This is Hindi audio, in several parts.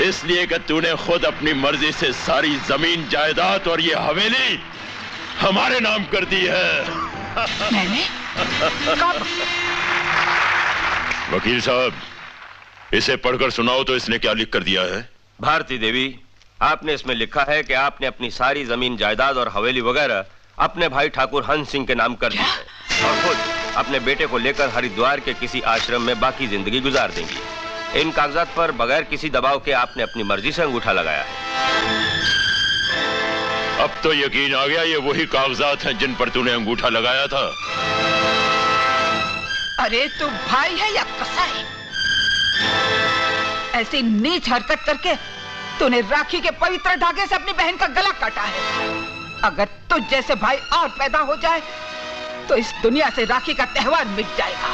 इसलिए कि तूने खुद अपनी मर्जी से सारी जमीन जायदाद और ये हवेली हमारे नाम कर दी है। मैंने? कब? वकील साहब, इसे पढ़कर सुनाओ तो इसने क्या लिख कर दिया है। भारती देवी, आपने इसमें लिखा है कि आपने अपनी सारी जमीन जायदाद और हवेली वगैरह अपने भाई ठाकुर हंस सिंह के नाम कर दी है और खुद अपने बेटे को लेकर हरिद्वार के किसी आश्रम में बाकी जिंदगी गुजार देंगी। इन कागजात पर बगैर किसी दबाव के आपने अपनी मर्जी से अंगूठा लगाया है। अब तो यकीन आ गया ये वही कागजात हैं जिन पर तूने अंगूठा लगाया था। अरे तू भाई है या कसाई? ऐसी नीच हरकत करके तूने राखी के पवित्र धागे से अपनी बहन का गला काटा है। अगर तुझ जैसे भाई और पैदा हो जाए तो इस दुनिया से राखी का त्योहार मिट जाएगा।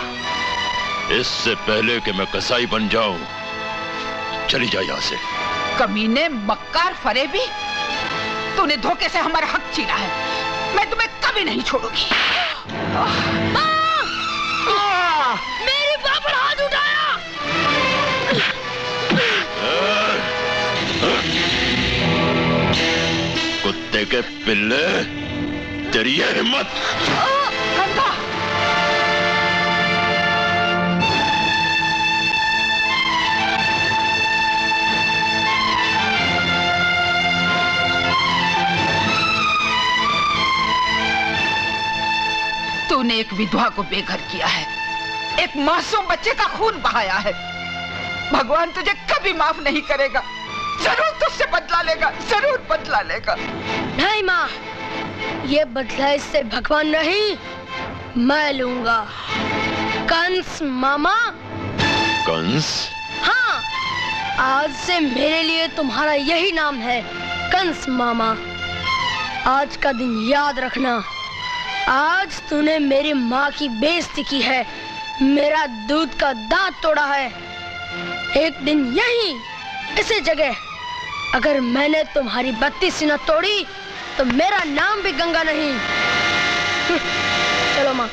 इससे पहले कि मैं कसाई बन जाऊं, चली जा यहां से। कमीने, मक्कार, फरेबी, तूने धोखे से हमारा हक छीना है। मैं तुम्हें कभी नहीं छोड़ूंगी। मेरी मां पर हाथ उठाया। कुत्ते के पिल्ले, तेरी ये हिम्मत! गंगा! तूने एक विधवा को बेघर किया है, एक मासूम बच्चे का खून बहाया है। भगवान तुझे कभी माफ नहीं करेगा। जरूर तुझसे बदला लेगा, जरूर बदला लेगा। नहीं माँ, ये बदला इससे भगवान नहीं, मैं लूंगा। कंस मामा। कंस? हाँ, आज से मेरे लिए तुम्हारा यही नाम है, कंस मामा। आज का दिन याद रखना। आज तूने मेरी माँ की बेइज्जती की है, मेरा दूध का दांत तोड़ा है। एक दिन यहीं इसी जगह अगर मैंने तुम्हारी बत्ती सीना तोड़ी तो मेरा नाम भी गंगा नहीं। चलो माँ।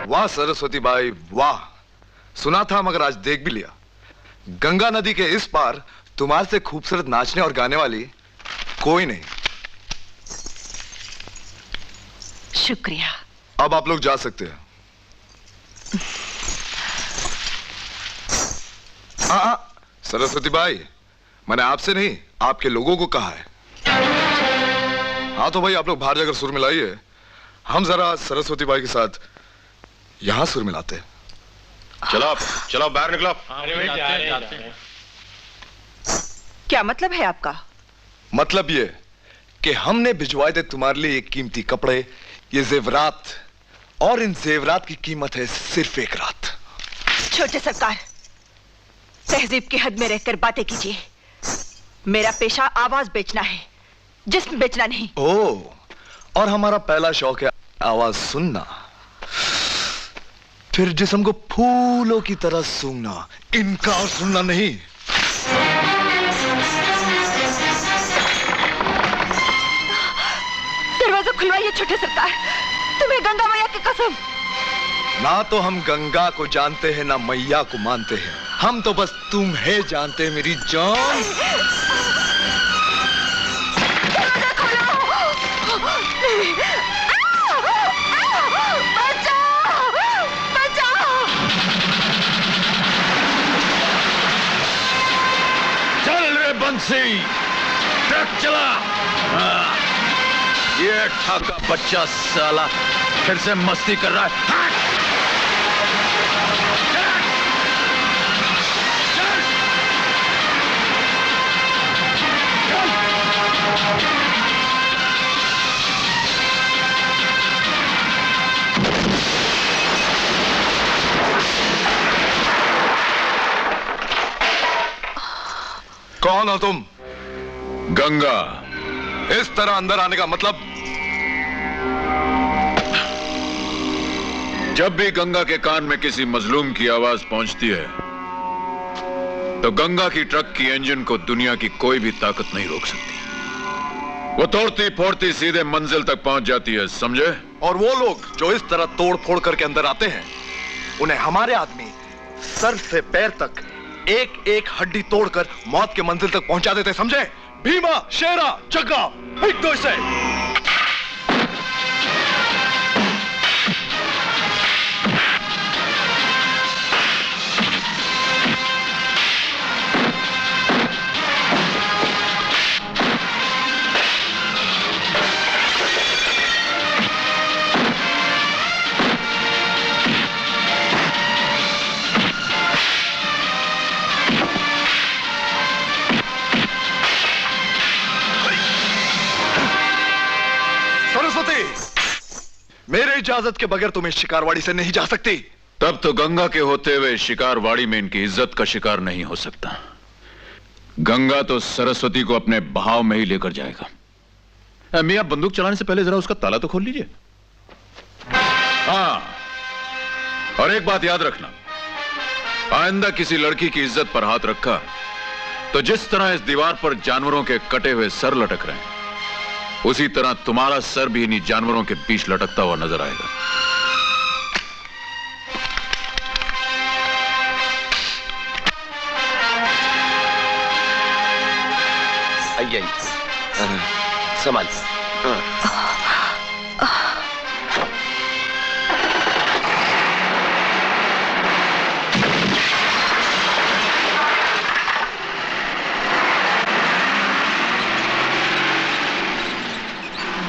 वाह सरस्वती बाई, वाह। सुना था मगर आज देख भी लिया। गंगा नदी के इस पार तुम्हारे से खूबसूरत नाचने और गाने वाली कोई नहीं। शुक्रिया। अब आप लोग जा सकते हैं। सरस्वती बाई, मैंने आपसे नहीं आपके लोगों को कहा है। हाँ तो भाई आप लोग बाहर जाकर सुर मिलाइए, हम जरा सरस्वती बाई के साथ यहां सुर मिलाते हैं। चलो चलो बाहर निकलो। क्या मतलब है आपका? मतलब ये कि हमने भिजवाए थे तुम्हारे लिए ये कीमती कपड़े, ये जेवरात, और इन जेवरात की कीमत है सिर्फ एक रात। छोटे सरकार, तहजीब की हद में रहकर बातें कीजिए। मेरा पेशा आवाज बेचना है, जिस्म बेचना नहीं। ओह, और हमारा पहला शौक है आवाज सुनना, फिर जिस्म को फूलों की तरह सूंघना, इनका और सुनना नहीं। दरवाजा खुलवाइए छोटे सरकार, तुम्हें गंगा मैया की कसम। ना तो हम गंगा को जानते हैं ना मैया को मानते हैं, हम तो बस तुम्हें जानते हैं मेरी जान। बंसी, ट्रक चला। ये ठाका बच्चा साला फिर से मस्ती कर रहा है। कौन हो तुम? गंगा। इस तरह अंदर आने का मतलब? जब भी गंगा के कान में किसी मजलूम की आवाज पहुंचती है तो गंगा की ट्रक की इंजन को दुनिया की कोई भी ताकत नहीं रोक सकती। वो तोड़ती फोड़ती सीधे मंजिल तक पहुंच जाती है, समझे? और वो लोग जो इस तरह तोड़ फोड़ करके अंदर आते हैं, उन्हें हमारे आदमी सर से पैर तक एक एक हड्डी तोड़कर मौत के मंजिल तक पहुंचा देते, समझे? भीमा, शेरा, जग्गा, एक दो से। मेरे इजाजत के बगैर तुम इस शिकारवाड़ी से नहीं जा सकती। तब तो गंगा के होते हुए शिकारवाड़ी में इनकी इज्जत का शिकार नहीं हो सकता। गंगा तो सरस्वती को अपने बहाव में ही लेकर जाएगा। मियां, बंदूक चलाने से पहले जरा उसका ताला तो खोल लीजिए। हाँ, और एक बात याद रखना, आइंदा किसी लड़की की इज्जत पर हाथ रखा तो जिस तरह इस दीवार पर जानवरों के कटे हुए सर लटक रहे हैं, उसी तरह तुम्हारा सर भी इन्हीं जानवरों के बीच लटकता हुआ नजर आएगा। आइए, संभाल।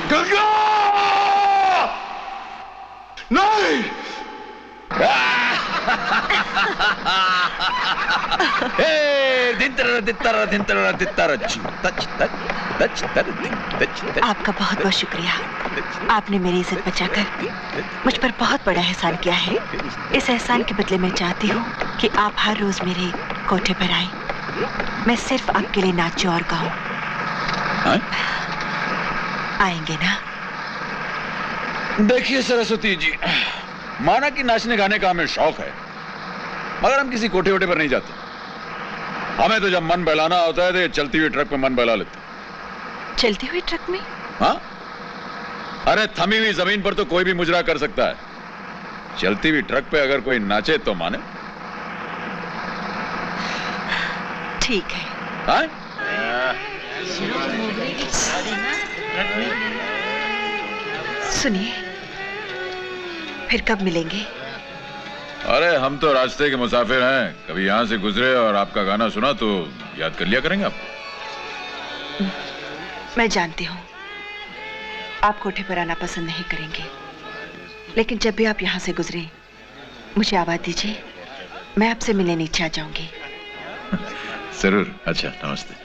गंगा! नहीं! आपका बहुत बहुत शुक्रिया। आपने मेरी इज्जत बचाकर मुझ पर बहुत बड़ा एहसान किया है। इस एहसान के बदले मैं चाहती हूँ कि आप हर रोज मेरे कोठे पर आए। मैं सिर्फ आपके लिए नाचूं और गाऊं। आएंगे ना? देखिए सरस्वती जी, माना कि नाचने गाने का हमें शौक है, मगर हम किसी कोठे वोटे पर नहीं जाते। हमें तो जब मन बहलाना होता है तो चलती हुई ट्रक में मन बहला लेते। चलती हुई ट्रक में? हाँ, अरे थमी हुई जमीन पर तो कोई भी मुजरा कर सकता है। चलती हुई ट्रक पे अगर कोई नाचे तो माने। ठीक है। हाँ? सुनिए, फिर कब मिलेंगे? अरे हम तो रास्ते के मुसाफिर हैं, कभी यहां से गुजरे और आपका गाना सुना तो याद कर लिया करेंगे आप। मैं जानती हूँ आप कोठे पर आना पसंद नहीं करेंगे, लेकिन जब भी आप यहाँ से गुजरे मुझे आवाज दीजिए, मैं आपसे मिलने नीचे आ जाऊंगी। जरूर। अच्छा, नमस्ते।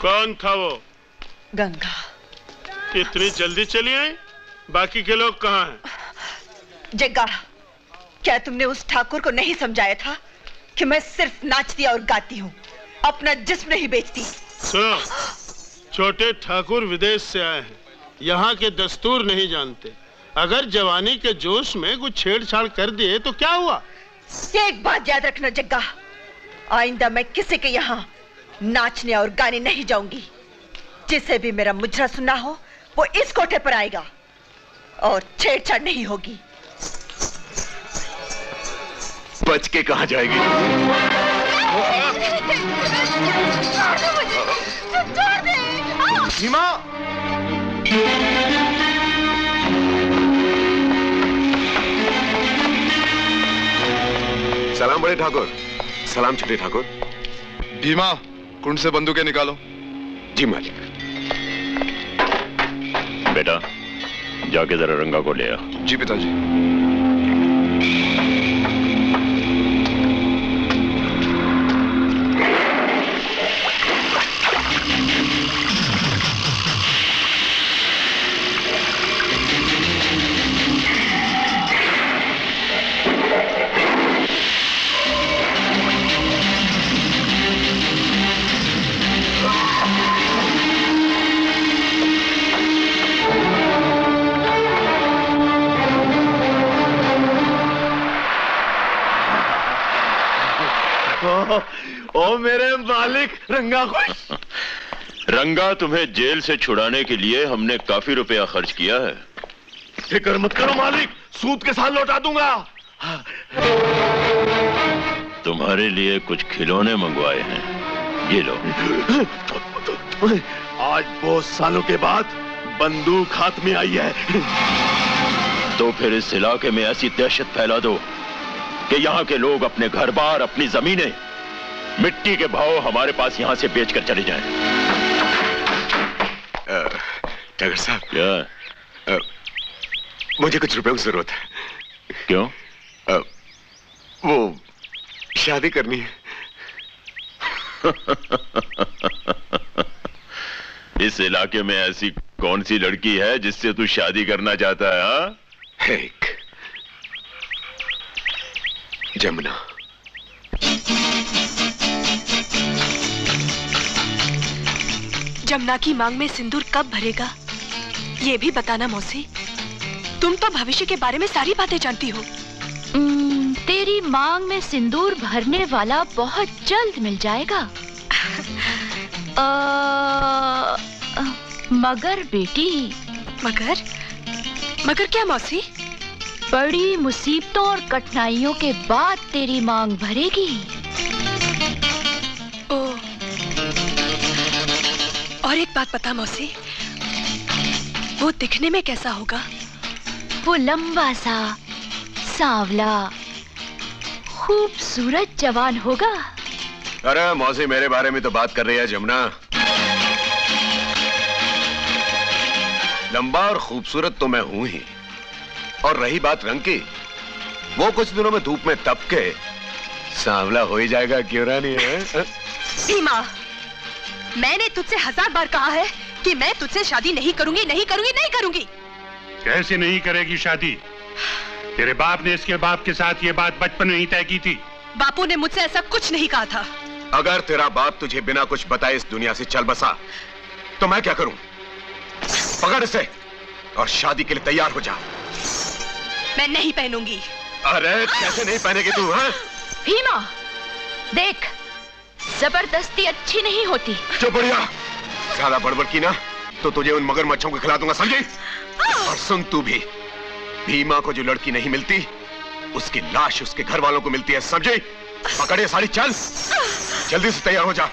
कौन था वो? गंगा। इतनी जल्दी चली आई? बाकी के लोग कहाँ हैं? जग्गा, क्या तुमने उस ठाकुर को नहीं समझाया था कि मैं सिर्फ नाचती और गाती हूँ, अपना जिस्म नहीं बेचती? सुनो, छोटे ठाकुर विदेश से आए हैं, यहाँ के दस्तूर नहीं जानते। अगर जवानी के जोश में कुछ छेड़छाड़ कर दिए तो क्या हुआ? एक बात याद रखना जग्गा, आइंदा मैं किसी के यहाँ नाचने और गाने नहीं जाऊंगी। जिसे भी मेरा मुजरा सुनना हो वो इस कोठे पर आएगा और छेड़छाड़ नहीं होगी। बच के कहाँ जाएगी? भीमा! सलाम बड़े ठाकुर। सलाम छोटे ठाकुर। भीमा, कुंड से बंदूकें निकालो। जी मालिक। बेटा, जाके जरा रंगा को ले आ। जी पिताजी। ओ मेरे मालिक, रंगा खुश। रंगा, तुम्हें जेल से छुड़ाने के लिए हमने काफी रुपया खर्च किया है। फिक्र मत करो मालिक, सूद के साथ लौटा दूंगा। तुम्हारे लिए कुछ खिलौने मंगवाए हैं, ये लो। आज बहुत सालों के बाद बंदूक हाथ में आई है। तो फिर इस इलाके में ऐसी दहशत फैला दो कि यहाँ के लोग अपने घर बार, अपनी जमीनें मिट्टी के भाव हमारे पास यहाँ से बेचकर चले जाएं। टाइगर साहब, क्या? मुझे कुछ रुपयों की जरूरत है। क्यों? वो शादी करनी है। इस इलाके में ऐसी कौन सी लड़की है जिससे तू शादी करना चाहता है? हाँ? एक जमुना। जमुना की मांग में सिंदूर कब भरेगा, ये भी बताना मौसी। तुम तो भविष्य के बारे में सारी बातें जानती हो। तेरी मांग में सिंदूर भरने वाला बहुत जल्द मिल जाएगा। मगर बेटी। मगर क्या मौसी? बड़ी मुसीबतों और कठिनाइयों के बाद तेरी मांग भरेगी। और एक बात बता मौसी, वो दिखने में कैसा होगा? वो लंबा सा, सांवला, खूबसूरत जवान होगा। अरे मौसी, मेरे बारे में तो बात कर रही है जमुना। लंबा और खूबसूरत तो मैं हूं ही, और रही बात रंग की, वो कुछ दिनों में धूप में तप के सांवला हो ही जाएगा, क्यों रानी है? भीमा, मैंने तुझसे 1000 बार कहा है कि मैं तुझसे शादी नहीं करूंगी, नहीं करूंगी, नहीं करूंगी। कैसे नहीं करेगी शादी? तेरे बाप ने इसके बाप के साथ ये बात बचपन में ही तय की थी। बापू ने मुझसे ऐसा कुछ नहीं कहा था। अगर तेरा बाप तुझे बिना कुछ बताए इस दुनिया से चल बसा, तो मैं क्या करूं? पकड़ इसे और शादी के लिए तैयार हो जा। मैं नहीं पहनूंगी। अरे कैसे नहीं पहनेगी तू? हाँ? भीमा, देख, जबरदस्ती अच्छी नहीं होती। चुप बढ़िया, ज्यादा बड़बड़ की ना तो तुझे उन मगरमच्छों को खिला दूंगा, समझी? और सुन तू भी, भीमा को जो लड़की नहीं मिलती, उसकी लाश उसके घर वालों को मिलती है, समझी? पकड़े साड़ी, चल जल्दी से तैयार हो जा।